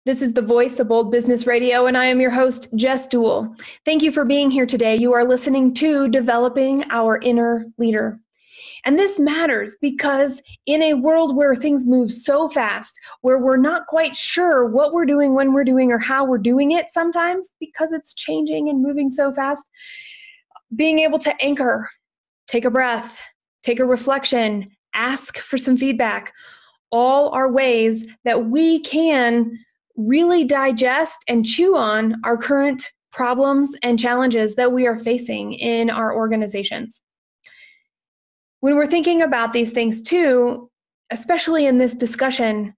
This is the voice of Bold Business Radio, and I am your host, Jess Dewell. Thank you for being here today. You are listening to Developing Our Inner Leader. And this matters because in a world where things move so fast, where we're not quite sure what we're doing, when we're doing, or how we're doing it sometimes because it's changing and moving so fast, being able to anchor, take a breath, take a reflection, ask for some feedback, all are ways that we can really digest and chew on our current problems and challenges that we are facing in our organizations. When we're thinking about these things too, especially in this discussion,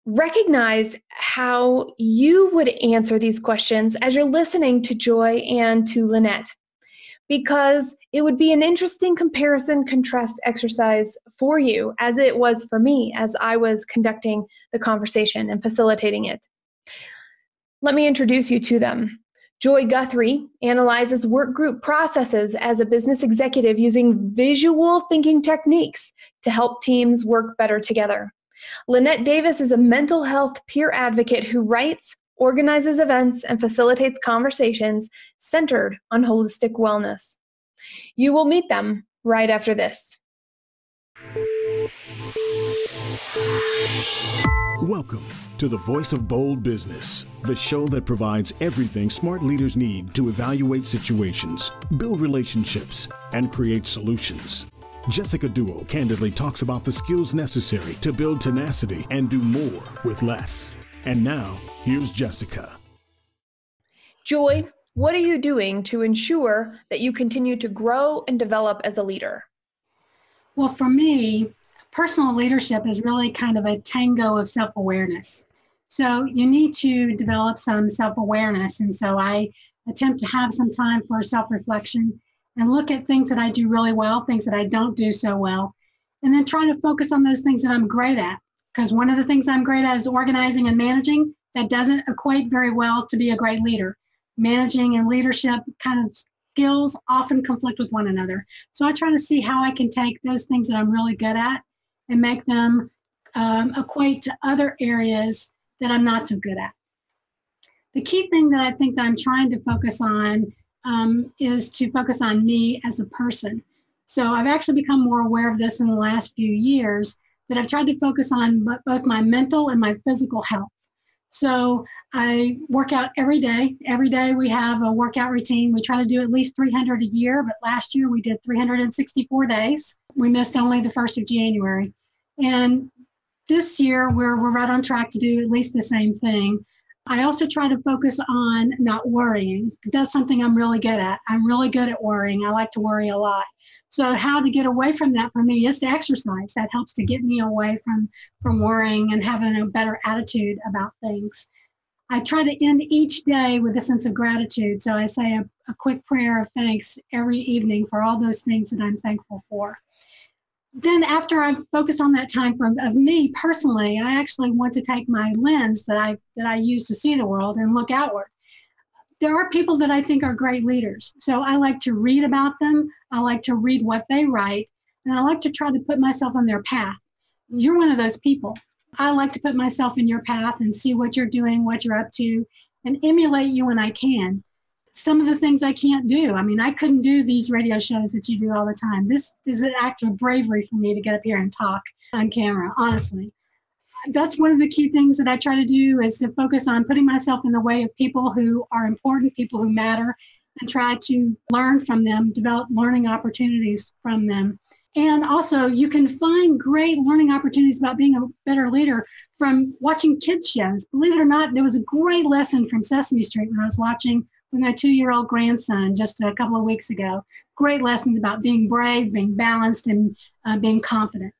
recognize how you would answer these questions as you're listening to Joy and to Lynette, because it would be an interesting comparison-contrast exercise for you, as it was for me as I was conducting the conversation and facilitating it. Let me introduce you to them. Joy Guthrie analyzes work group processes as a business executive using visual thinking techniques to help teams work better together. Lynette Davis is a mental health peer advocate who writes, organizes events, and facilitates conversations centered on holistic wellness. You will meet them right after this. Welcome to the Voice of Bold Business, the show that provides everything smart leaders need to evaluate situations, build relationships, and create solutions. Jessica Dewell candidly talks about the skills necessary to build tenacity and do more with less. And now, here's Jessica. Joy, what are you doing to ensure that you continue to grow and develop as a leader? Well, for me, personal leadership is really kind of a tango of self-awareness. So you need to develop some self-awareness. And so I attempt to have some time for self-reflection and look at things that I do really well, things that I don't do so well, and then try to focus on those things that I'm great at. Because one of the things I'm great at is organizing and managing. That doesn't equate very well to be a great leader. Managing and leadership kind of skills often conflict with one another. So I try to see how I can take those things that I'm really good at and make them equate to other areas that I'm not so good at. The key thing that I think that I'm trying to focus on is to focus on me as a person. So I've actually become more aware of this in the last few years, that I've tried to focus on both my mental and my physical health. So I work out every day. Every day we have a workout routine. We try to do at least 300 a year, but last year we did 364 days. We missed only the 1st of January. And this year we're right on track to do at least the same thing. I also try to focus on not worrying. That's something I'm really good at. I'm really good at worrying. I like to worry a lot. So how to get away from that for me is to exercise. That helps to get me away from worrying and having a better attitude about things. I try to end each day with a sense of gratitude. So I say a quick prayer of thanks every evening for all those things that I'm thankful for. Then after I've focused on that time of me personally, I actually want to take my lens that I use to see the world and look outward. There are people that I think are great leaders. So I like to read about them. I like to read what they write. And I like to try to put myself on their path. You're one of those people. I like to put myself in your path and see what you're doing, what you're up to, and emulate you when I can. Some of the things I can't do. I mean, I couldn't do these radio shows that you do all the time. This is an act of bravery for me to get up here and talk on camera, honestly. That's one of the key things that I try to do, is to focus on putting myself in the way of people who are important, people who matter, and try to learn from them, develop learning opportunities from them. And also, you can find great learning opportunities about being a better leader from watching kids shows. Believe it or not, there was a great lesson from Sesame Street when I was watching with my 2-year-old grandson just a couple of weeks ago. Great lessons about being brave, being balanced, and being confident.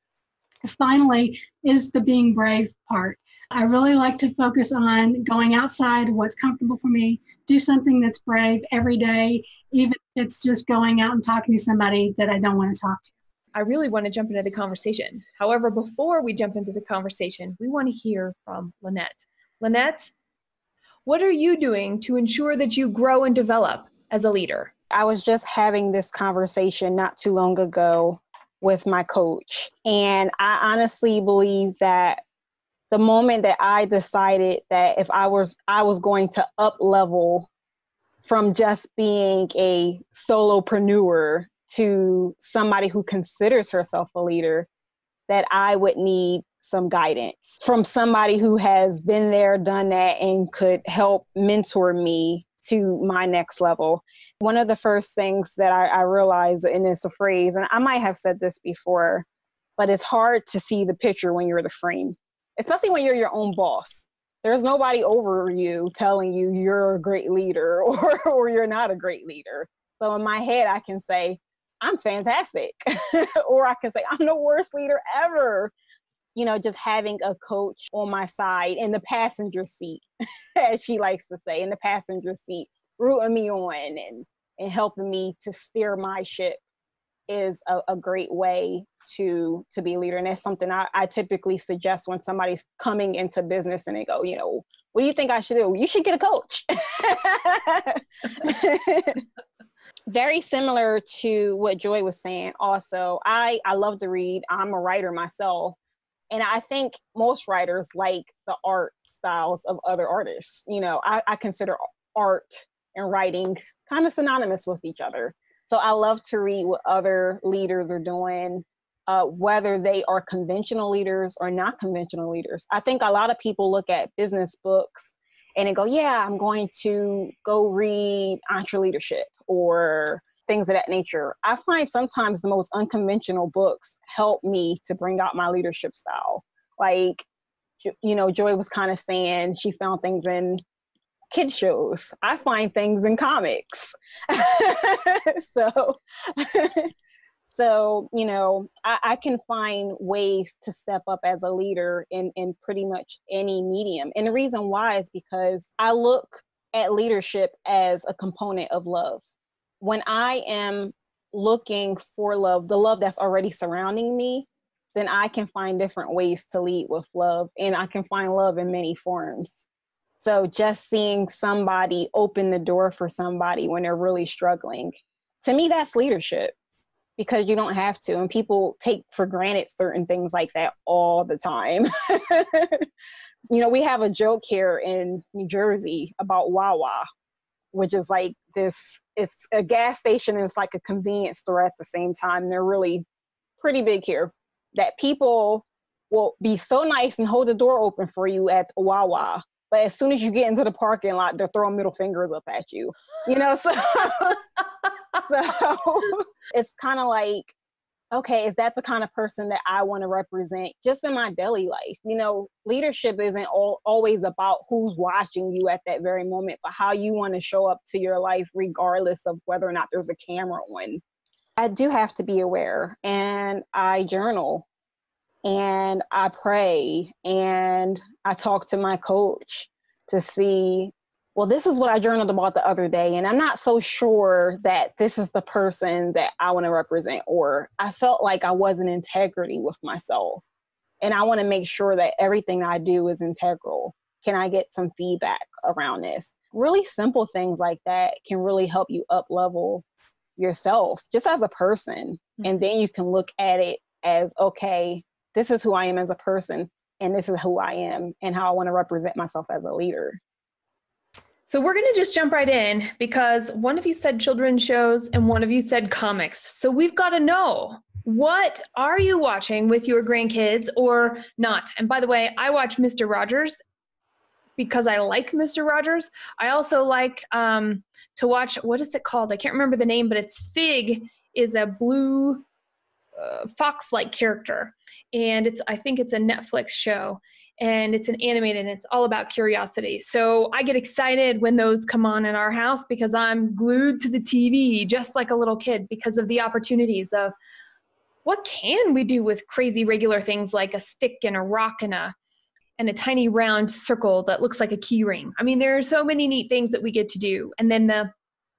Finally is the being brave part. I really like to focus on going outside of what's comfortable for me, do something that's brave every day, even if it's just going out and talking to somebody that I don't want to talk to. I really want to jump into the conversation. However, before we jump into the conversation, we want to hear from Lynette. Lynette, what are you doing to ensure that you grow and develop as a leader? I was just having this conversation not too long ago with my coach. And I honestly believe that the moment that I decided that if I was going to up level from just being a solopreneur to somebody who considers herself a leader, that I would need some guidance from somebody who has been there, done that, and could help mentor me to my next level. One of the first things that I realized, and it's a phrase, and I might have said this before, but it's hard to see the picture when you're the frame, especially when you're your own boss. There's nobody over you telling you you're a great leader or you're not a great leader. So in my head, I can say, I'm fantastic. Or I can say, I'm the worst leader ever. You know, just having a coach on my side in the passenger seat, as she likes to say, in the passenger seat, rooting me on and helping me to steer my ship is a great way to be a leader. And that's something I typically suggest when somebody's coming into business and they go, you know, what do you think I should do? You should get a coach. Very similar to what Joy was saying. Also, I love to read. I'm a writer myself. And I think most writers like the art styles of other artists. You know, I consider art and writing kind of synonymous with each other. So I love to read what other leaders are doing, whether they are conventional leaders or not conventional leaders. I think a lot of people look at business books and they go, yeah, I'm going to go read EntreLeadership or things of that nature. I find sometimes the most unconventional books help me to bring out my leadership style. Like, you know, Joy was kind of saying she found things in kid shows. I find things in comics. So, you know, I can find ways to step up as a leader in pretty much any medium. And the reason why is because I look at leadership as a component of love. When I am looking for love, the love that's already surrounding me, then I can find different ways to lead with love. And I can find love in many forms. So just seeing somebody open the door for somebody when they're really struggling, to me, that's leadership, because you don't have to. And people take for granted certain things like that all the time. You know, we have a joke here in New Jersey about Wawa, which is like this, it's a gas station and it's like a convenience store at the same time. They're really pretty big here, that people will be so nice and hold the door open for you at Wawa. But as soon as you get into the parking lot, they're throwing middle fingers up at you, you know? So it's kind of like, okay, is that the kind of person that I want to represent just in my daily life? You know, leadership isn't always about who's watching you at that very moment, but how you want to show up to your life, regardless of whether or not there's a camera on. I do have to be aware, and I journal, and I pray, and I talk to my coach to see, well, this is what I journaled about the other day, and I'm not so sure that this is the person that I want to represent, or I felt like I was in integrity with myself, and I want to make sure that everything I do is integral. Can I get some feedback around this? Really simple things like that can really help you up level yourself just as a person. And then you can look at it as, okay, this is who I am as a person, and this is who I am and how I want to represent myself as a leader. So we're going to just jump right in, because one of you said children's shows and one of you said comics. So we've got to know, what are you watching with your grandkids or not? And by the way, I watch Mr. Rogers because I like Mr. Rogers. I also like to watch, what is it called? I can't remember the name, but it's Fig is a blue fox-like character. And I think it's a Netflix show. And it's an animated, and it's all about curiosity. So I get excited when those come on in our house, because I'm glued to the TV just like a little kid, because of the opportunities of what can we do with crazy regular things like a stick and a rock and a tiny round circle that looks like a key ring. I mean, there are so many neat things that we get to do. And then the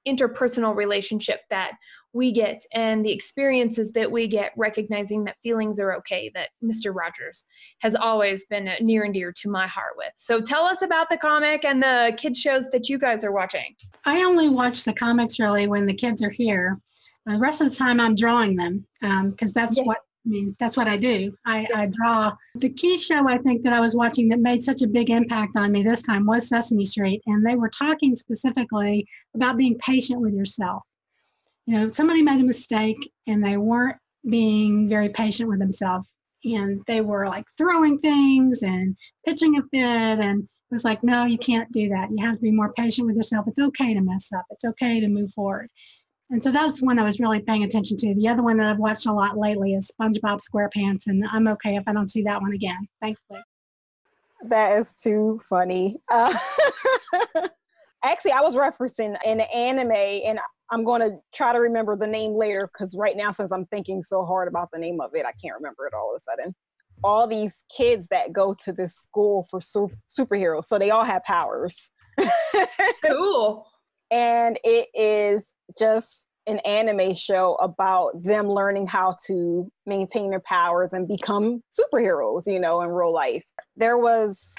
interpersonal relationship that we get and the experiences that we get, recognizing that feelings are okay, that Mr. Rogers has always been near and dear to my heart with. So tell us about the comic and the kids shows that you guys are watching. I only watch the comics really when the kids are here. The rest of the time I'm drawing them, because that's what mean, that's what I do. I draw. The key show I think that I was watching that made such a big impact on me this time was Sesame Street. And they were talking specifically about being patient with yourself. You know, somebody made a mistake and they weren't being very patient with themselves. And they were like throwing things and pitching a fit. And it was like, no, you can't do that. You have to be more patient with yourself. It's okay to mess up. It's okay to move forward. And so that's one I was really paying attention to. The other one that I've watched a lot lately is SpongeBob SquarePants, and I'm okay if I don't see that one again, thankfully. That is too funny. Actually, I was referencing an anime, and I'm going to try to remember the name later, because right now, since I'm thinking so hard about the name of it, I can't remember it all of a sudden. All these kids that go to this school for superheroes, so they all have powers. Cool. And it is just an anime show about them learning how to maintain their powers and become superheroes, you know, in real life. There was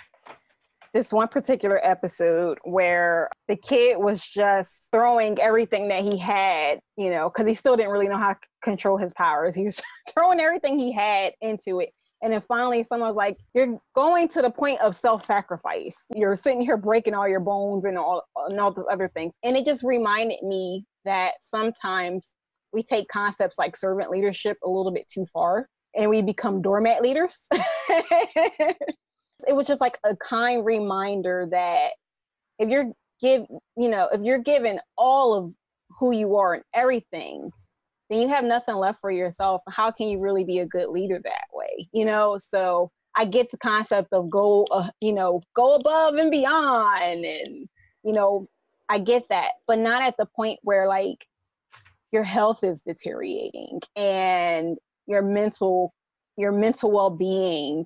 this one particular episode where the kid was just throwing everything that he had, you know, because he still didn't really know how to control his powers. He was throwing everything he had into it. And then finally someone was like, you're going to the point of self-sacrifice. You're sitting here breaking all your bones and all those other things. And it just reminded me that sometimes we take concepts like servant leadership a little bit too far and we become doormat leaders. It was just like a kind reminder that if you're given all of who you are and everything, then you have nothing left for yourself. How can you really be a good leader that way? You know, so I get the concept of go above and beyond. And, you know, I get that, but not at the point where like your health is deteriorating and your mental well-being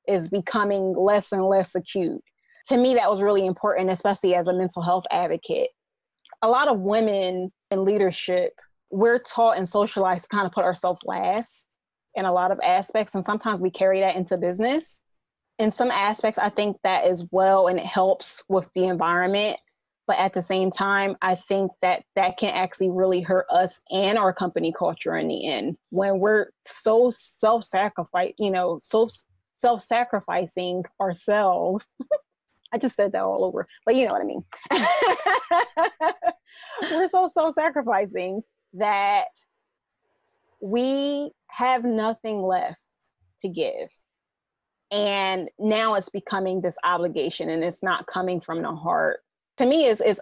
is becoming less and less acute. To me, that was really important, especially as a mental health advocate. A lot of women in leadership, we're taught and socialized to kind of put ourselves last in a lot of aspects. And sometimes we carry that into business. In some aspects, I think that as well, and it helps with the environment. But at the same time, I think that that can actually really hurt us and our company culture in the end. When we're so self-sacrificing ourselves. I just said that all over, but you know what I mean. We're so self-sacrificing that we have nothing left to give. And now it's becoming this obligation, and it's not coming from the heart. To me, it's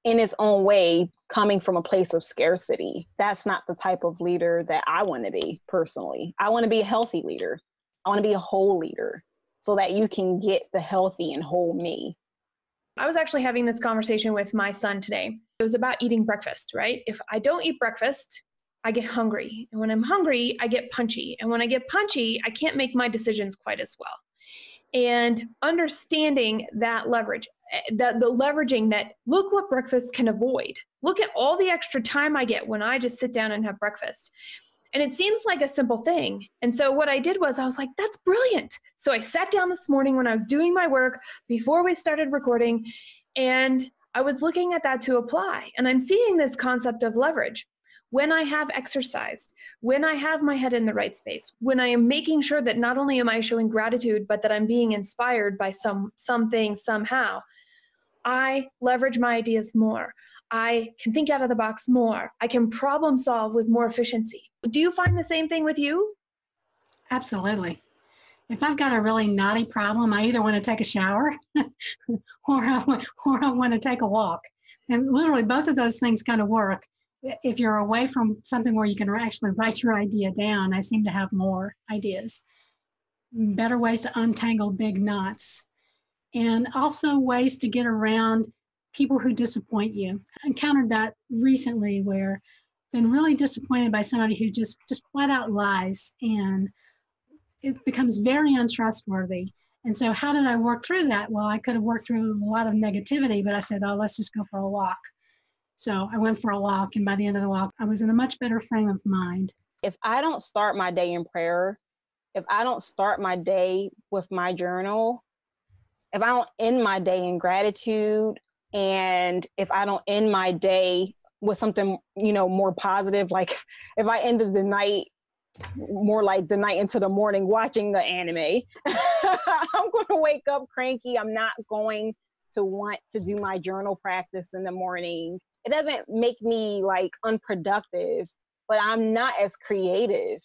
in its own way coming from a place of scarcity. That's not the type of leader that I want to be personally. I want to be a healthy leader. I want to be a whole leader so that you can get the healthy and whole me. I was actually having this conversation with my son today. It was about eating breakfast, right? If I don't eat breakfast, I get hungry. And when I'm hungry, I get punchy. And when I get punchy, I can't make my decisions quite as well. And understanding that leverage, the leveraging that, look what breakfast can avoid. Look at all the extra time I get when I just sit down and have breakfast. And it seems like a simple thing. And so what I did was I was like, that's brilliant. So I sat down this morning when I was doing my work before we started recording, and I was looking at that to apply. And I'm seeing this concept of leverage. When I have exercised, when I have my head in the right space, when I am making sure that not only am I showing gratitude, but that I'm being inspired by something somehow, I leverage my ideas more. I can think out of the box more. I can problem solve with more efficiency. Do you find the same thing with you? Absolutely. If I've got a really naughty problem, I either want to take a shower or I want to take a walk. And literally both of those things kind of work. If you're away from something where you can actually write your idea down, I seem to have more ideas. Better ways to untangle big knots. And also ways to get around people who disappoint you. I encountered that recently where I've been really disappointed by somebody who just flat out lies, and it becomes very untrustworthy. And so how did I work through that? Well, I could have worked through a lot of negativity, but I said, oh, let's just go for a walk. So I went for a walk, and by the end of the walk, I was in a much better frame of mind. If I don't start my day in prayer, if I don't start my day with my journal, if I don't end my day in gratitude, and if I don't end my day with something, more positive, like if I ended the night more like the night into the morning watching the anime. I'm going to wake up cranky. I'm not going to want to do my journal practice in the morning. It doesn't make me like unproductive, but I'm not as creative.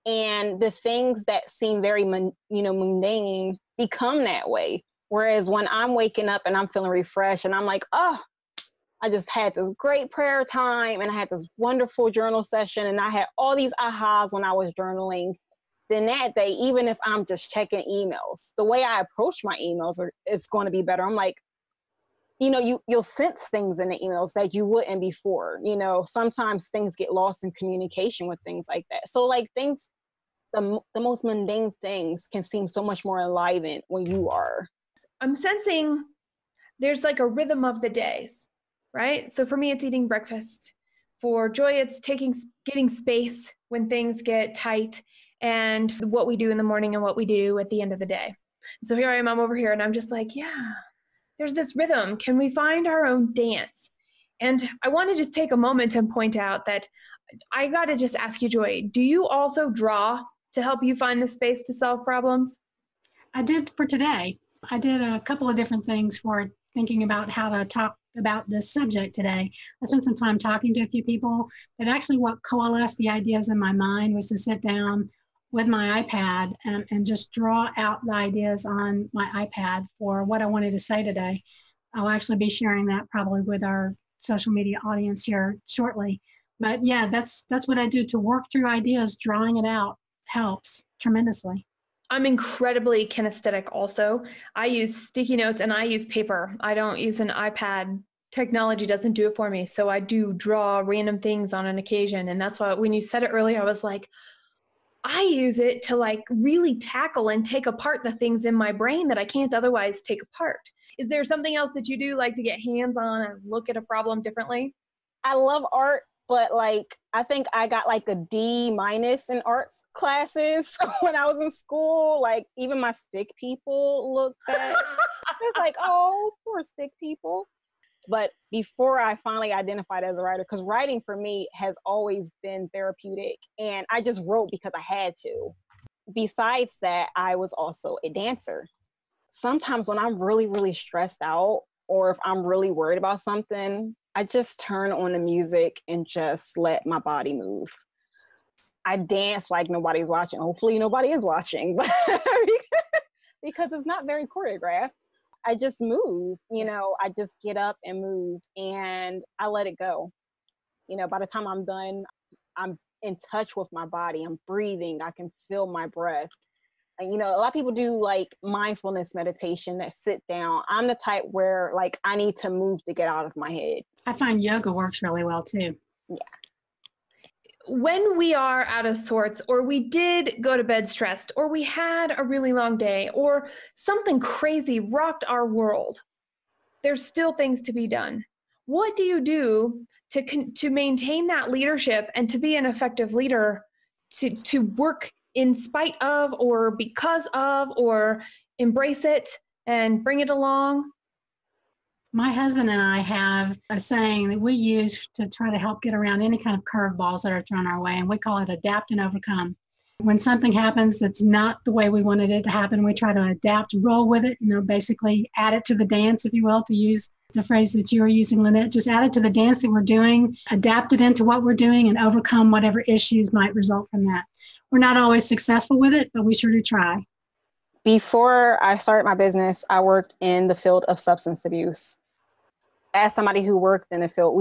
And the things that seem very, mundane become that way. Whereas when I'm waking up and I'm feeling refreshed and I'm like, oh, I just had this great prayer time and I had this wonderful journal session and I had all these ahas when I was journaling. Then that day, even if I'm just checking emails, the way I approach my emails it's going to be better. I'm like, you'll sense things in the emails that you wouldn't before. Sometimes things get lost in communication with things like that. So like things, the most mundane things can seem so much more enlivened when you are. I'm sensing there's like a rhythm of the days, right? So for me, it's eating breakfast. For Joy, it's getting space when things get tight, and what we do in the morning and what we do at the end of the day. So here I am, I'm over here, and I'm just like, yeah, there's this rhythm. Can we find our own dance? And I want to just take a moment and point out that I got to just ask you, Joy, do you also draw to help you find the space to solve problems? I did for today. I did a couple of different things for thinking about how to talk about this subject today. I spent some time talking to a few people, but actually what coalesced the ideas in my mind was to sit down with my iPad and just draw out the ideas on my iPad for what I wanted to say today. I'll actually be sharing that probably with our social media audience here shortly. But yeah, that's what I do to work through ideas. Drawing it out helps tremendously. I'm incredibly kinesthetic also. I use sticky notes and I use paper. I don't use an iPad. Technology doesn't do it for me. So I do draw random things on an occasion. And that's why when you said it earlier, I was like, I use it to like really tackle and take apart the things in my brain that I can't otherwise take apart. Is there something else that you do, like to get hands-on and look at a problem differently? I love art, but like I think I got like a D- in arts classes when I was in school. Like even my stick people looked bad. It's like, oh, poor stick people. But before I finally identified as a writer, because writing for me has always been therapeutic, and I just wrote because I had to. Besides that, I was also a dancer. Sometimes when I'm really, really stressed out, or if I'm really worried about something, I just turn on the music and just let my body move. I dance like nobody's watching. Hopefully nobody is watching, because it's not very choreographed. I just move, I just get up and move and I let it go. By the time I'm done, I'm in touch with my body. I'm breathing. I can feel my breath. And, a lot of people do like mindfulness meditation that sit down. I'm the type where like I need to move to get out of my head. I find yoga works really well too. Yeah. When we are out of sorts, or we did go to bed stressed, or we had a really long day, or something crazy rocked our world, there's still things to be done. What do you do to maintain that leadership and to be an effective leader, to work in spite of, or because of, or embrace it and bring it along? My husband and I have a saying that we use to try to help get around any kind of curveballs that are thrown our way, and we call it adapt and overcome. When something happens that's not the way we wanted it to happen, we try to adapt, roll with it, basically add it to the dance, if you will, to use the phrase that you were using, Lynette. Just add it to the dance that we're doing, adapt it into what we're doing, and overcome whatever issues might result from that. We're not always successful with it, but we sure do try. Before I started my business, I worked in the field of substance abuse. As somebody who worked in the field,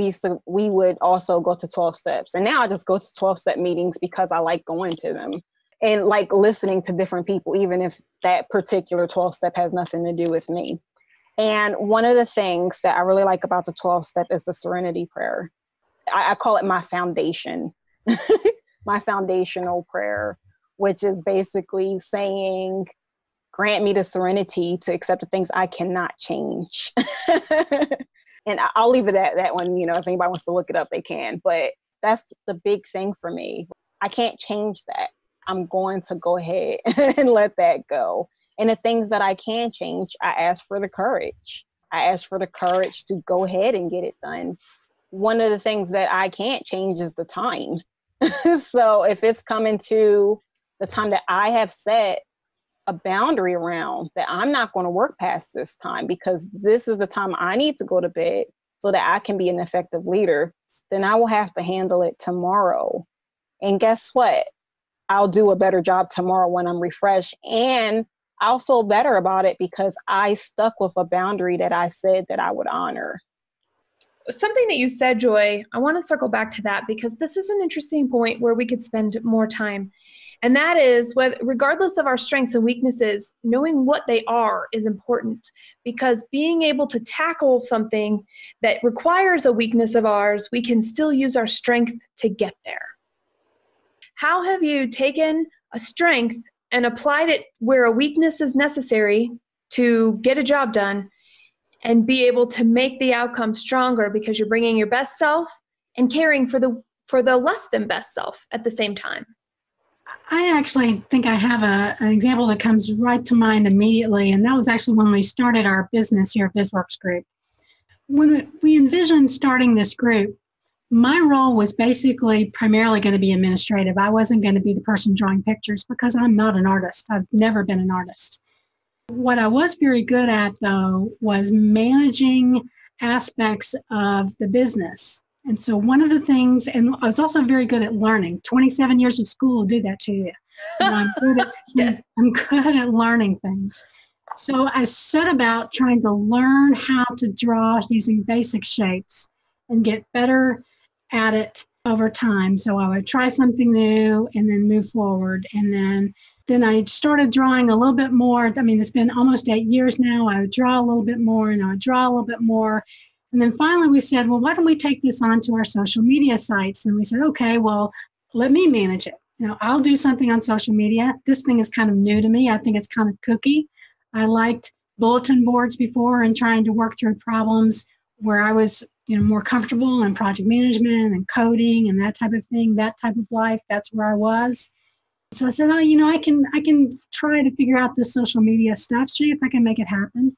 we would also go to 12 steps. And now I just go to 12-step meetings because I like going to them and like listening to different people, even if that particular 12-step has nothing to do with me. And one of the things that I really like about the 12-step is the serenity prayer. I call it my foundation, my foundational prayer, which is basically saying, grant me the serenity to accept the things I cannot change. And I'll leave it at that one. If anybody wants to look it up, they can. But that's the big thing for me. I can't change that. I'm going to go ahead and let that go. And the things that I can change, I ask for the courage. I ask for the courage to go ahead and get it done. One of the things that I can't change is the time. So if it's coming to the time that I have set a boundary around that I'm not going to work past this time because this is the time I need to go to bed so that I can be an effective leader, then I will have to handle it tomorrow. And guess what? I'll do a better job tomorrow when I'm refreshed, and I'll feel better about it because I stuck with a boundary that I said that I would honor. Something that you said, Joy, I want to circle back to that because this is an interesting point where we could spend more time. And that is, regardless of our strengths and weaknesses, knowing what they are is important, because being able to tackle something that requires a weakness of ours, we can still use our strength to get there. How have you taken a strength and applied it where a weakness is necessary to get a job done and be able to make the outcome stronger because you're bringing your best self and caring for the less than best self at the same time? I actually think I have an example that comes right to mind immediately, and that was actually when we started our business here at BizWorks Group. When we envisioned starting this group, my role was basically primarily going to be administrative. I wasn't going to be the person drawing pictures because I'm not an artist. I've never been an artist. What I was very good at, though, was managing aspects of the business. And so one of the things, and I was also very good at learning. 27 years of school will do that to you. I'm good at learning things. So I set about trying to learn how to draw using basic shapes and get better at it over time. So I would try something new and then move forward. And then I started drawing a little bit more. I mean, it's been almost 8 years now. I would draw a little bit more and I would draw a little bit more. And then finally we said, well, why don't we take this onto our social media sites? And we said, okay, well, let me manage it. I'll do something on social media. This thing is kind of new to me. I think it's kind of kooky. I liked bulletin boards before and trying to work through problems where I was more comfortable in project management and coding and that type of thing, that type of life. That's where I was. So I said, I can try to figure out this social media stuff, see if I can make it happen.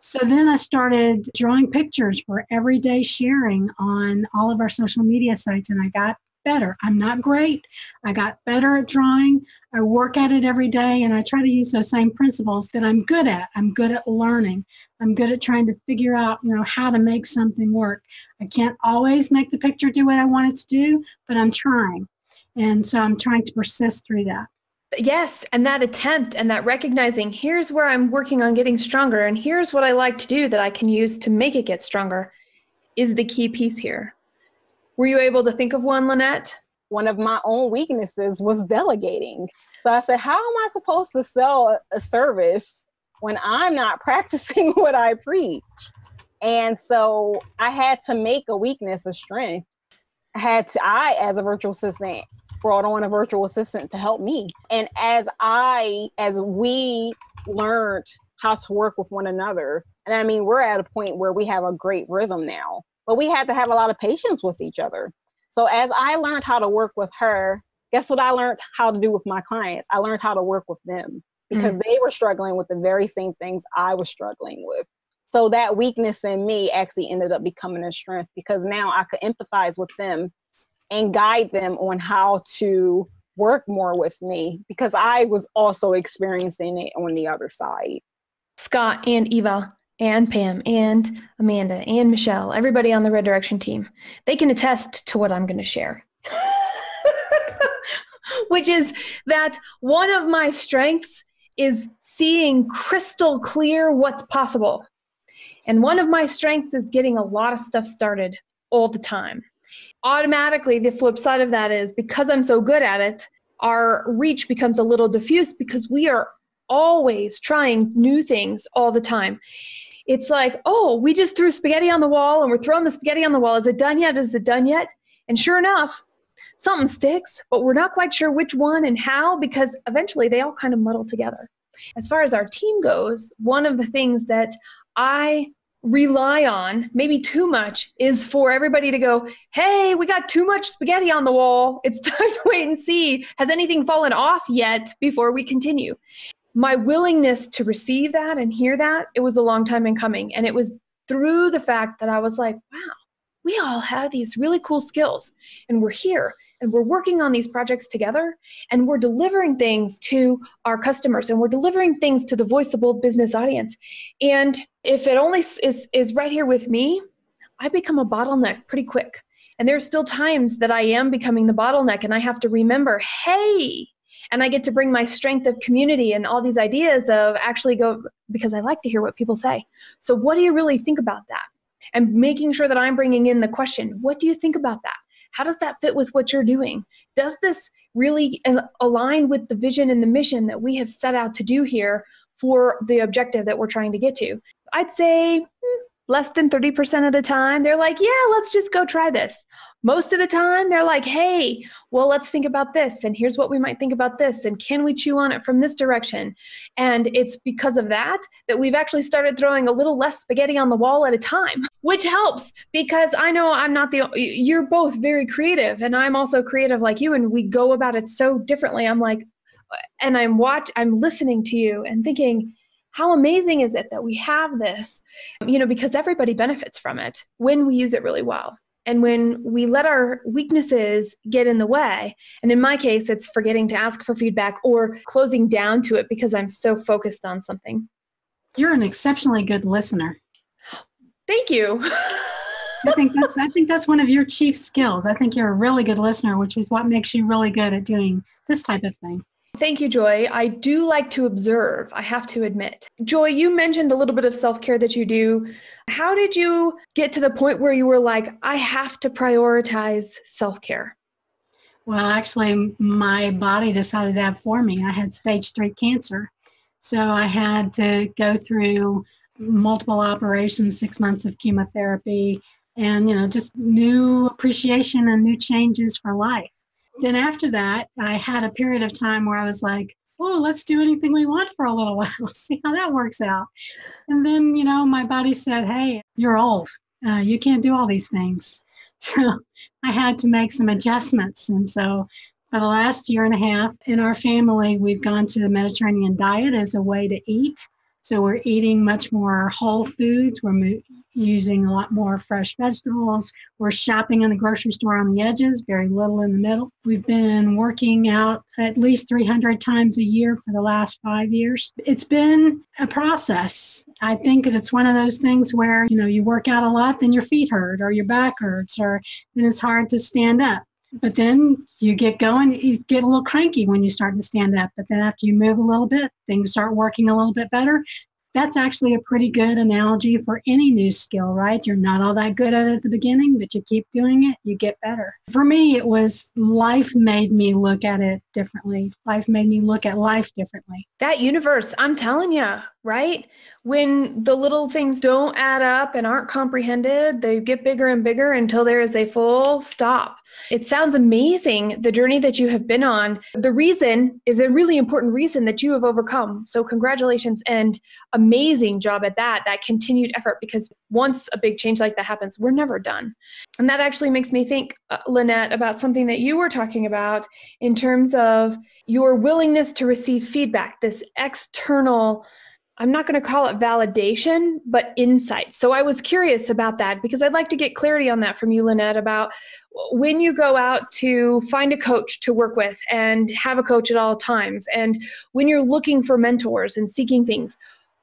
So then I started drawing pictures for everyday sharing on all of our social media sites, and I got better. I'm not great. I got better at drawing. I work at it every day, and I try to use those same principles that I'm good at. I'm good at learning. I'm good at trying to figure out, how to make something work. I can't always make the picture do what I want it to do, but I'm trying. And so I'm trying to persist through that. Yes, and that attempt and that recognizing, here's where I'm working on getting stronger, and here's what I like to do that I can use to make it get stronger, is the key piece here. Were you able to think of one, Lynette? One of my own weaknesses was delegating. So I said, how am I supposed to sell a service when I'm not practicing what I preach? And so I had to make a weakness a strength. I, as a virtual assistant, brought on a virtual assistant to help me. And as we learned how to work with one another, and I mean, we're at a point where we have a great rhythm now, but we had to have a lot of patience with each other. So as I learned how to work with her, guess what I learned how to do with my clients? I learned how to work with them because they were struggling with the very same things I was struggling with. So that weakness in me actually ended up becoming a strength because now I could empathize with them and guide them on how to work more with me because I was also experiencing it on the other side. Scott and Eva and Pam and Amanda and Michelle, everybody on the Red Direction team, they can attest to what I'm going to share. Which is that one of my strengths is seeing crystal clear what's possible. And one of my strengths is getting a lot of stuff started all the time. Automatically, the flip side of that is because I'm so good at it, our reach becomes a little diffuse because we are always trying new things all the time. It's like, oh, we just threw spaghetti on the wall and we're throwing the spaghetti on the wall. Is it done yet? Is it done yet? And sure enough, something sticks, but we're not quite sure which one and how because eventually they all kind of muddle together. As far as our team goes, one of the things that I rely on, maybe too much, is for everybody to go, hey, we got too much spaghetti on the wall. It's time to wait and see. Has anything fallen off yet before we continue? My willingness to receive that and hear that, it was a long time in coming. And it was through the fact that I was like, wow, we all have these really cool skills and we're here and we're working on these projects together, and we're delivering things to our customers, and we're delivering things to the Voice of Bold Business audience. And if it only is right here with me, I become a bottleneck pretty quick. And there's still times that I am becoming the bottleneck, and I have to remember, hey, and I get to bring my strength of community and all these ideas of actually go, because I like to hear what people say. So what do you really think about that? And making sure that I'm bringing in the question, what do you think about that? How does that fit with what you're doing? Does this really align with the vision and the mission that we have set out to do here for the objective that we're trying to get to? I'd say less than 30% of the time, they're like, yeah, let's just go try this. Most of the time, they're like, hey, well, let's think about this. And here's what we might think about this. And can we chew on it from this direction? And it's because of that we've actually started throwing a little less spaghetti on the wall at a time, which helps because I know you're both very creative and I'm also creative like you. And we go about it so differently. I'm like, and I'm listening to you and thinking, how amazing is it that we have this, because everybody benefits from it when we use it really well. And when we let our weaknesses get in the way, and in my case, it's forgetting to ask for feedback or closing down to it because I'm so focused on something. You're an exceptionally good listener. Thank you. I think that's one of your chief skills. I think you're a really good listener, which is what makes you really good at doing this type of thing. Thank you, Joy. I do like to observe, I have to admit. Joy, you mentioned a little bit of self-care that you do. How did you get to the point where you were like, I have to prioritize self-care? Well, actually, my body decided that for me. I had stage 3 cancer. So I had to go through multiple operations, 6 months of chemotherapy, and, just new appreciation and new changes for life. Then after that, I had a period of time where I was like, oh, let's do anything we want for a little while. See how that works out. And then, my body said, hey, you're old. You can't do all these things. So I had to make some adjustments. And so for the last year and a half in our family, we've gone to the Mediterranean diet as a way to eat. So we're eating much more whole foods. We're using a lot more fresh vegetables. We're shopping in the grocery store on the edges, very little in the middle. We've been working out at least 300 times a year for the last 5 years. It's been a process. I think that it's one of those things where, you work out a lot, then your feet hurt or your back hurts, or then it's hard to stand up. But then you get going, you get a little cranky when you start to stand up. But then after you move a little bit, things start working a little bit better. That's actually a pretty good analogy for any new skill, right? You're not all that good at it at the beginning, but you keep doing it, you get better. For me, it was life made me look at it differently. Life made me look at life differently. That universe, I'm telling you, right? When the little things don't add up and aren't comprehended, they get bigger and bigger until there is a full stop. It sounds amazing, the journey that you have been on. The reason is a really important reason that you have overcome. So congratulations and amazing job at that continued effort, because once a big change like that happens, we're never done. And that actually makes me think, Lynette, about something that you were talking about in terms of your willingness to receive feedback, this external, I'm not going to call it validation, but insight. So I was curious about that because I'd like to get clarity on that from you, Lynette, about when you go out to find a coach to work with and have a coach at all times, and when you're looking for mentors and seeking things,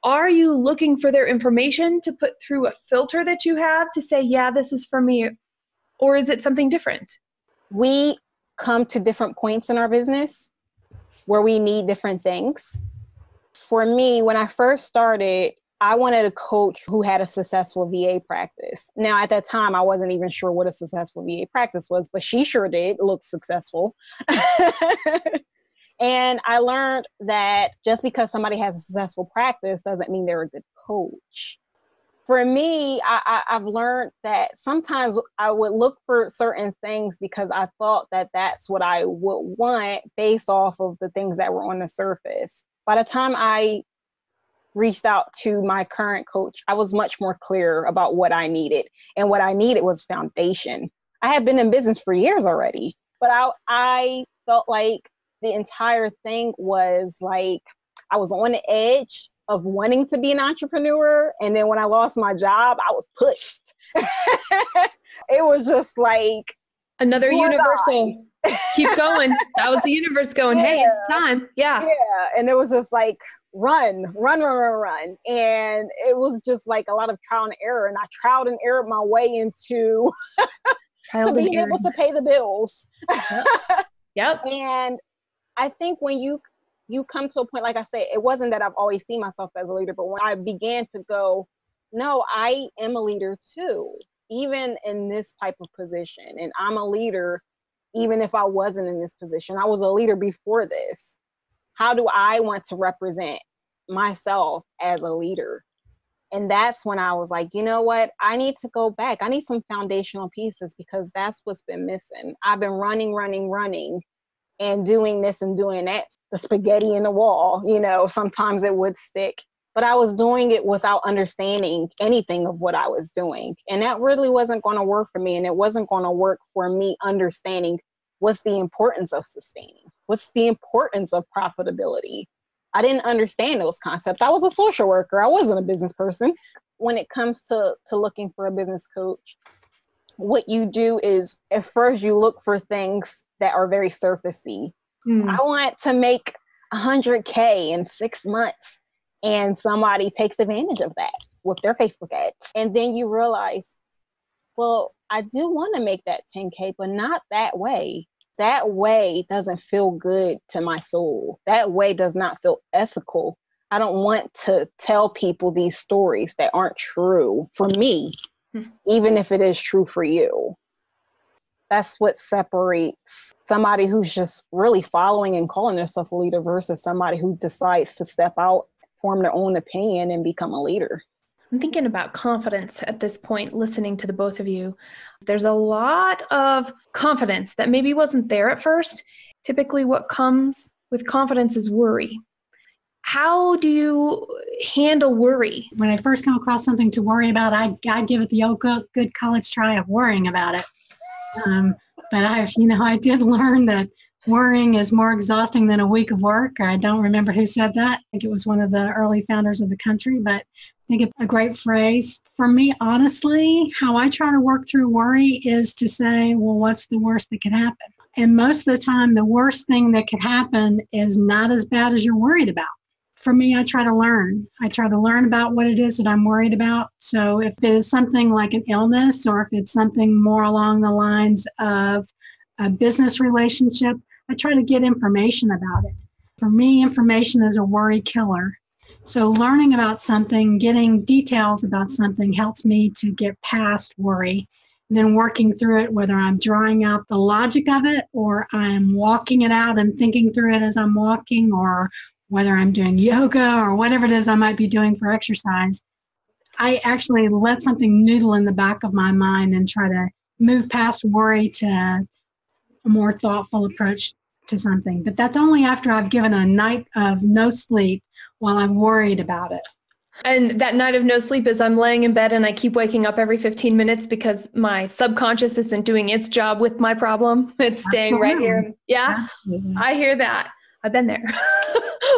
are you looking for their information to put through a filter that you have to say, yeah, this is for me, or is it something different? We come to different points in our business where we need different things. For me, when I first started, I wanted a coach who had a successful VA practice. Now, at that time, I wasn't even sure what a successful VA practice was, but she sure did look successful. And I learned that just because somebody has a successful practice doesn't mean they're a good coach. For me, I've learned that sometimes I would look for certain things because I thought that that's what I would want based off of the things that were on the surface. By the time I reached out to my current coach, I was much more clear about what I needed. And what I needed was foundation. I had been in business for years already, but I felt like the entire thing was like I was on the edge of wanting to be an entrepreneur. And then when I lost my job, I was pushed. It was just like another universal. Keep going. That was the universe going, hey, it's time. Yeah. Yeah. And it was just like, run. And it was just like a lot of trial and error. And I tried and errored my way into to being able to pay the bills. Yep. And I think when you come to a point, like I said, it wasn't that I've always seen myself as a leader, but when I began to go, no, I am a leader too, even in this type of position. And I'm a leader, even if I wasn't in this position. I was a leader before this. How do I want to represent myself as a leader? And that's when I was like, you know what? I need to go back. I need some foundational pieces because that's what's been missing. I've been running and doing this and doing that. The spaghetti in the wall, sometimes it would stick. But I was doing it without understanding anything of what I was doing. And that really wasn't going to work for me. And it wasn't going to work for me understanding what's the importance of sustaining, what's the importance of profitability. I didn't understand those concepts. I was a social worker. I wasn't a business person. When it comes to looking for a business coach, what you do is at first you look for things that are very surfacey. I want to make 100K in 6 months. And somebody takes advantage of that with their Facebook ads. And then you realize, well, I do want to make that 10K, but not that way. That way doesn't feel good to my soul. That way does not feel ethical. I don't want to tell people these stories that aren't true for me, even if it is true for you. That's what separates somebody who's just really following and calling themselves a leader versus somebody who decides to step out, form their own opinion, and become a leader. I'm thinking about confidence at this point, listening to the both of you. There's a lot of confidence that maybe wasn't there at first. Typically what comes with confidence is worry. How do you handle worry? When I first come across something to worry about, I give it the old good college try of worrying about it. But I did learn that worrying is more exhausting than a week of work. I don't remember who said that. I think it was one of the early founders of the country, but I think it's a great phrase. For me, honestly, how I try to work through worry is to say, well, what's the worst that could happen? And most of the time, the worst thing that could happen is not as bad as you're worried about. For me, I try to learn. I try to learn about what it is that I'm worried about. So if it is something like an illness, or if it's something more along the lines of a business relationship, I try to get information about it. For me, information is a worry killer. So learning about something, getting details about something helps me to get past worry. And then working through it, whether I'm drawing out the logic of it or I'm walking it out and thinking through it as I'm walking, or whether I'm doing yoga or whatever it is I might be doing for exercise, I actually let something noodle in the back of my mind and try to move past worry to a more thoughtful approach to something. But that's only after I've given a night of no sleep while I've worried about it. And that night of no sleep is I'm laying in bed and I keep waking up every 15 minutes because my subconscious isn't doing its job with my problem. It's staying right here. Yeah, absolutely. I hear that. I've been there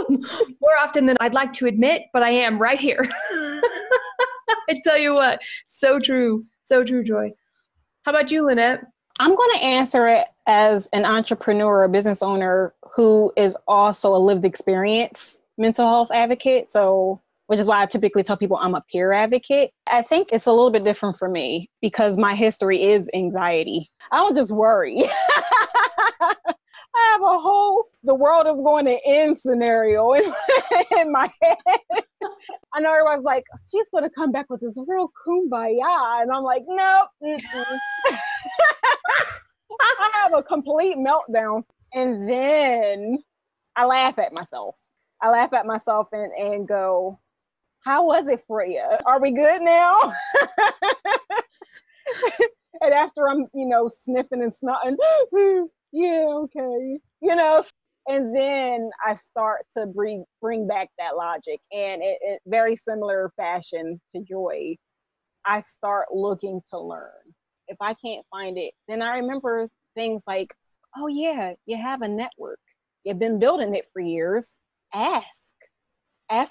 more often than I'd like to admit, but I am right here. I tell you what, so true. So true, Joy. How about you, Lynette? I'm going to answer it as an entrepreneur, a business owner who is also a lived experience mental health advocate. So, which is why I typically tell people I'm a peer advocate. I think it's a little bit different for me because my history is anxiety. I don't just worry. I have a whole, the world is going to end scenario in my head. I know everyone's like, she's going to come back with this real kumbaya. And I'm like, nope. I have a complete meltdown. And then I laugh at myself. I laugh at myself and go, how was it for you? Are we good now? And after I'm, sniffing and snotting, yeah, okay, and then I start to bring back that logic. And it very similar fashion to Joy, I start looking to learn. If I can't find it, then I remember things like, oh yeah, you have a network. You've been building it for years. Ask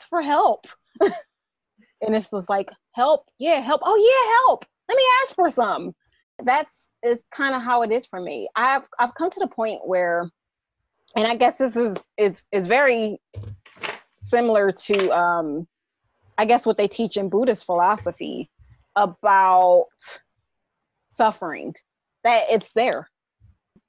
for help. And it's just like, help. Yeah, help. Oh yeah, help. Let me ask for some. Is kind of how it is for me. I've come to the point where, and I guess this is very similar to I guess what they teach in Buddhist philosophy about suffering, that it's there.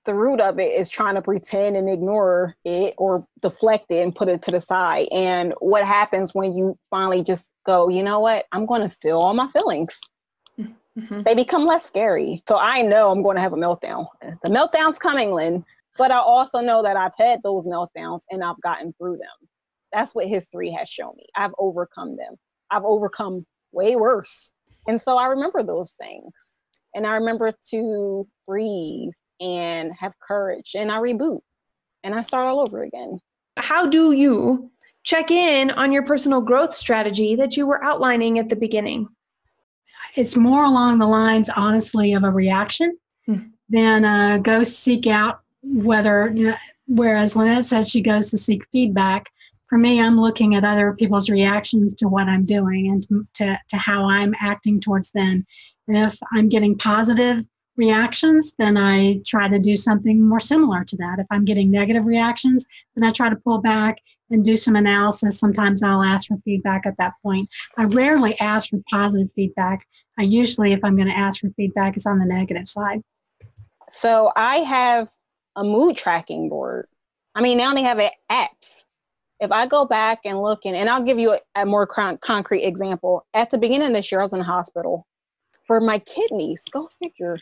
The root of it is trying to pretend and ignore it or deflect it and put it to the side. And what happens when you finally just go, you know what, I'm going to feel all my feelings. Mm-hmm. They become less scary. So I know I'm going to have a meltdown. The meltdown's coming, Lynn, but I also know that I've had those meltdowns and I've gotten through them. That's what history has shown me. I've overcome them. I've overcome way worse. And so I remember those things. And I remember to breathe and have courage, and I reboot and I start all over again. How do you check in on your personal growth strategy that you were outlining at the beginning? It's more along the lines, honestly, of a reaction than go seek out whereas Lynette said she goes to seek feedback. For me, I'm looking at other people's reactions to what I'm doing and to how I'm acting towards them. And if I'm getting positive reactions, then I try to do something more similar to that. If I'm getting negative reactions, then I try to pull back and do some analysis. Sometimes I'll ask for feedback at that point. I rarely ask for positive feedback. I usually, if I'm going to ask for feedback, it's on the negative side. So I have a mood tracking board. I mean, they only have apps. If I go back and look, and I'll give you a more concrete example. At the beginning of this year, I was in the hospital for my kidneys. Go figure.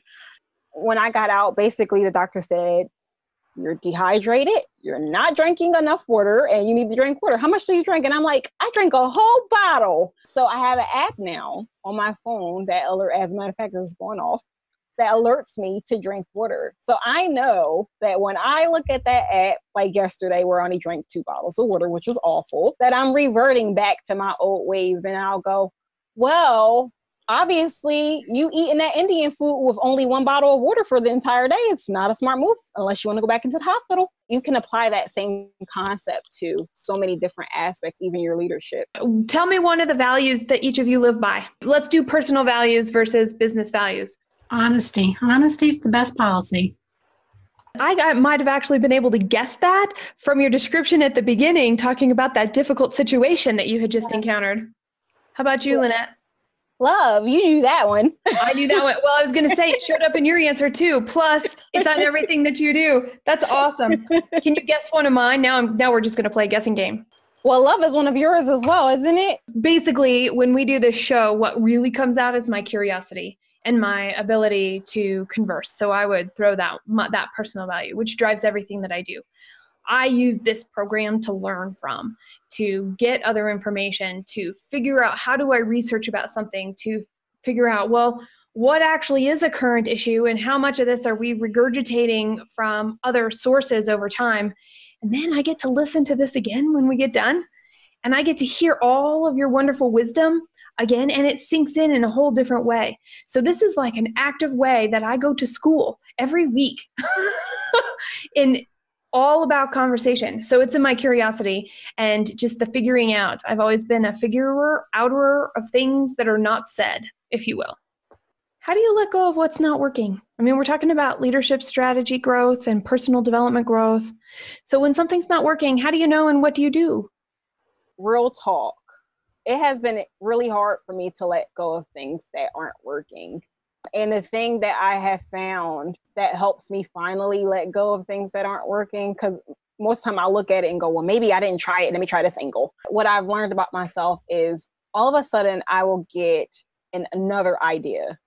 When I got out, basically the doctor said, you're dehydrated, you're not drinking enough water, and you need to drink water. How much do you drink? And I'm like, I drank a whole bottle. So I have an app now on my phone that as a matter of fact, this is going off, that alerts me to drink water. So I know that when I look at that app, like yesterday, where I only drank 2 bottles of water, which was awful, that I'm reverting back to my old ways. And I'll go, well, obviously you eating that Indian food with only 1 bottle of water for the entire day. It's not a smart move unless you want to go back into the hospital. You can apply that same concept to so many different aspects, even your leadership. Tell me one of the values that each of you live by. Let's do personal values versus business values. Honesty. Honesty is the best policy. I might have actually been able to guess that from your description at the beginning, talking about that difficult situation that you had just encountered. How about you, Lynette? Love, you knew that one. I knew that one. Well, I was going to say it showed up in your answer too. Plus, it's on everything that you do. That's awesome. Can you guess one of mine? Now we're just going to play a guessing game. Well, love is one of yours as well, isn't it? Basically, when we do this show, what really comes out is my curiosity and my ability to converse. So I would throw that personal value, which drives everything that I do. I use this program to learn from, to get other information, to figure out how do I research about something, to figure out, well, what actually is a current issue and how much of this are we regurgitating from other sources over time. And then I get to listen to this again when we get done, and I get to hear all of your wonderful wisdom again, and it sinks in a whole different way. So this is like an active way that I go to school every week in all about conversation. So it's in my curiosity and just the figuring out. I've always been a figurer, outerer of things that are not said, if you will. How do you let go of what's not working? I mean, we're talking about leadership strategy growth and personal development growth. So when something's not working, how do you know and what do you do? Real talk. It has been really hard for me to let go of things that aren't working. And the thing that I have found that helps me finally let go of things that aren't working, because most of the time I look at it and go, well, maybe I didn't try it. Let me try this angle. What I've learned about myself is all of a sudden I will get another idea,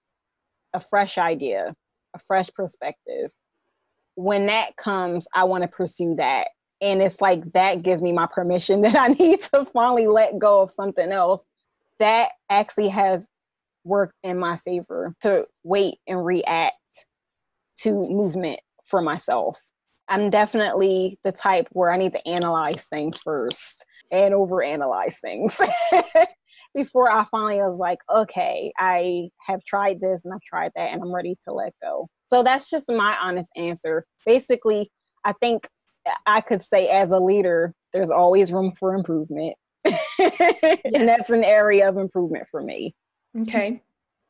a fresh perspective. When that comes, I want to pursue that. And it's like that gives me my permission that I need to finally let go of something else. That actually has worked in my favor, to wait and react to movement for myself. I'm definitely the type where I need to analyze things first and overanalyze things before I finally was like, okay, I have tried this and I've tried that and I'm ready to let go. So that's just my honest answer. Basically, I think I could say as a leader, there's always room for improvement. And that's an area of improvement for me. Okay.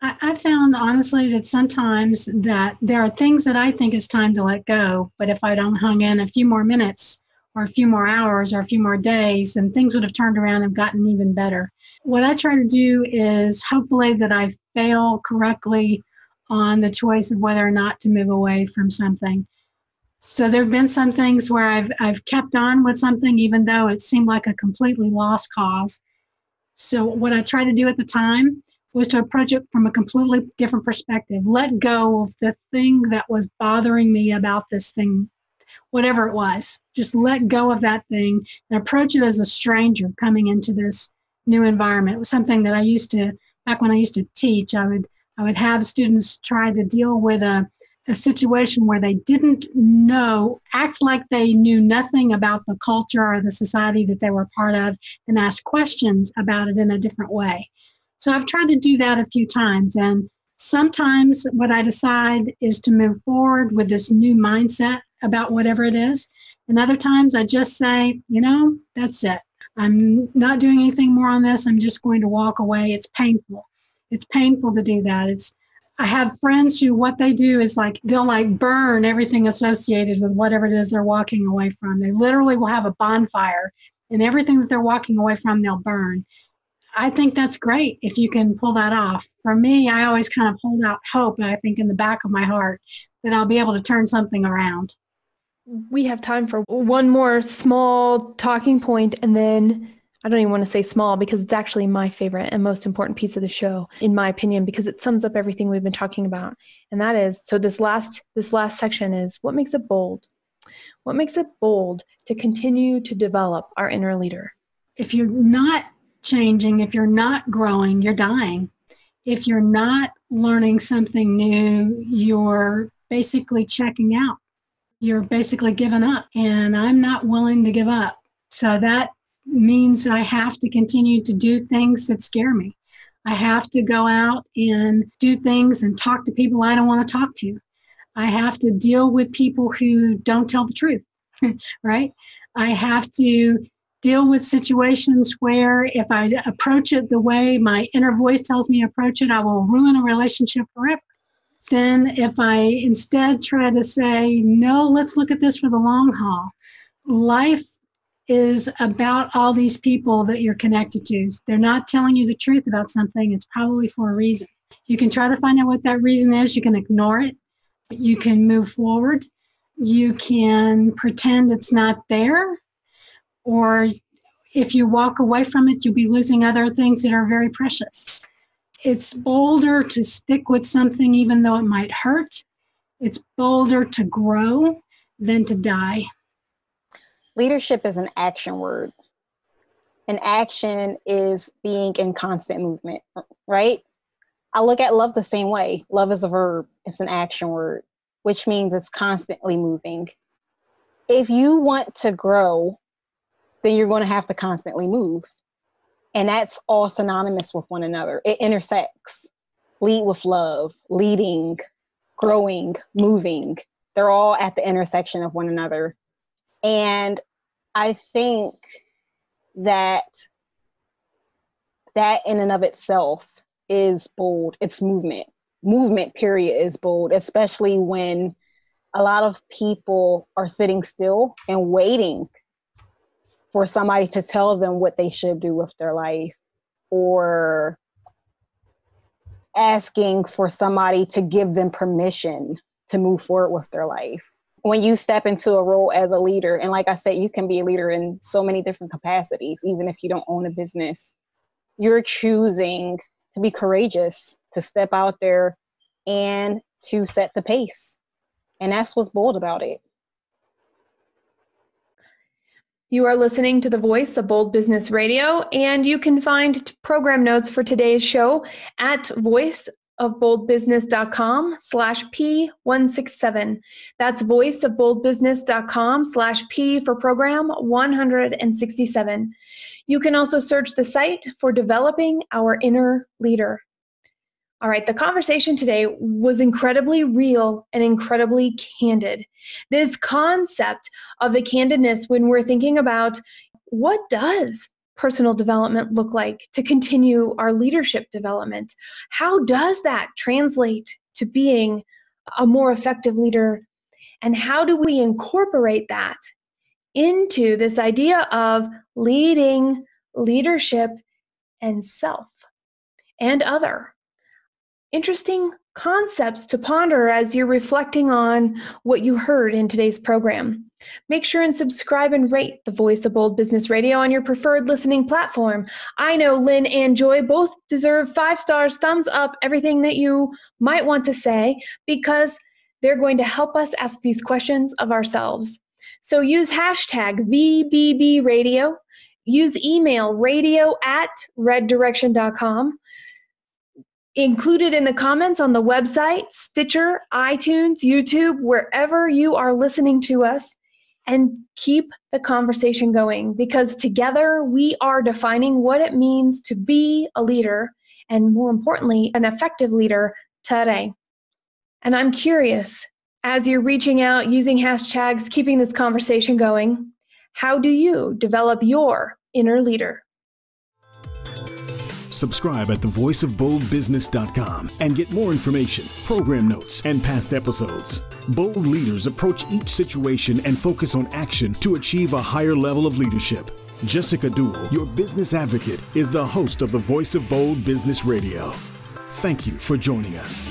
I found honestly that sometimes that there are things that I think it's time to let go, but if I don't hung in a few more minutes or a few more hours or a few more days, then things would have turned around and gotten even better. What I try to do is hopefully that I fail correctly on the choice of whether or not to move away from something. So there have been some things where I've kept on with something even though it seemed like a completely lost cause. So what I tried to do at the time was to approach it from a completely different perspective. Let go of the thing that was bothering me about this thing, whatever it was. Just let go of that thing and approach it as a stranger coming into this new environment. It was something that I used to, back when I used to teach, I would have students try to deal with a situation where they didn't know, act like they knew nothing about the culture or the society that they were part of, and ask questions about it in a different way. So I've tried to do that a few times, and sometimes what I decide is to move forward with this new mindset about whatever it is, and other times I just say, that's it. I'm not doing anything more on this. I'm just going to walk away. It's painful. It's painful to do that. I have friends who what they do is they'll burn everything associated with whatever it is they're walking away from. They literally will have a bonfire and everything that they're walking away from, they'll burn. I think that's great if you can pull that off. For me, I always kind of hold out hope, I think, in the back of my heart that I'll be able to turn something around. We have time for one more small talking point, and then I don't even want to say small because it's actually my favorite and most important piece of the show, in my opinion, because it sums up everything we've been talking about. And that is, so this last section is, what makes it bold? What makes it bold to continue to develop our inner leader? If you're not changing, if you're not growing, you're dying. If you're not learning something new, you're basically checking out. You're basically giving up. And I'm not willing to give up. So that means I have to continue to do things that scare me. I have to go out and do things and talk to people I don't want to talk to. I have to deal with people who don't tell the truth, right? I have to deal with situations where if I approach it the way my inner voice tells me to approach it, I will ruin a relationship forever. Then if I instead try to say, no, let's look at this for the long haul. Life is about all these people that you're connected to. They're not telling you the truth about something. It's probably for a reason. You can try to find out what that reason is. You can ignore it. You can move forward. You can pretend it's not there. Or if you walk away from it, you'll be losing other things that are very precious. It's bolder to stick with something even though it might hurt. It's bolder to grow than to die. Leadership is an action word. And action is being in constant movement, right? I look at love the same way. Love is a verb. It's an action word, which means it's constantly moving. If you want to grow, then you're going to have to constantly move. And that's all synonymous with one another. It intersects. Lead with love, leading, growing, moving. They're all at the intersection of one another. And I think that in and of itself is bold. It's movement. Movement, period, is bold, especially when a lot of people are sitting still and waiting for somebody to tell them what they should do with their life, or asking for somebody to give them permission to move forward with their life. When you step into a role as a leader, and like I said, you can be a leader in so many different capacities, even if you don't own a business, you're choosing to be courageous, to step out there and to set the pace. And that's what's bold about it. You are listening to the Voice of Bold Business Radio, and you can find program notes for today's show at voiceofboldbusiness.com/P167. That's voiceofboldbusiness.com/P for program 167. You can also search the site for Developing Our Inner Leader. All right, the conversation today was incredibly real and incredibly candid. This concept of the candidness when we're thinking about what does personal development look like to continue our leadership development? How does that translate to being a more effective leader? And how do we incorporate that into this idea of leading, leadership, and self and other? Interesting concepts to ponder as you're reflecting on what you heard in today's program. Make sure and subscribe and rate the Voice of Bold Business Radio on your preferred listening platform. I know Lynn and Joy both deserve 5 stars, thumbs up, everything that you might want to say, because they're going to help us ask these questions of ourselves. So use hashtag VBBRadio, use email radio@reddirection.com. Included in the comments on the website, Stitcher, iTunes, YouTube, wherever you are listening to us, and keep the conversation going, because together we are defining what it means to be a leader, and more importantly, an effective leader today. And I'm curious, as you're reaching out, using hashtags, keeping this conversation going, how do you develop your inner leader? Subscribe at thevoiceofboldbusiness.com and get more information, program notes, and past episodes. Bold leaders approach each situation and focus on action to achieve a higher level of leadership. Jessica Dewell, your business advocate, is the host of the Voice of Bold Business Radio. Thank you for joining us.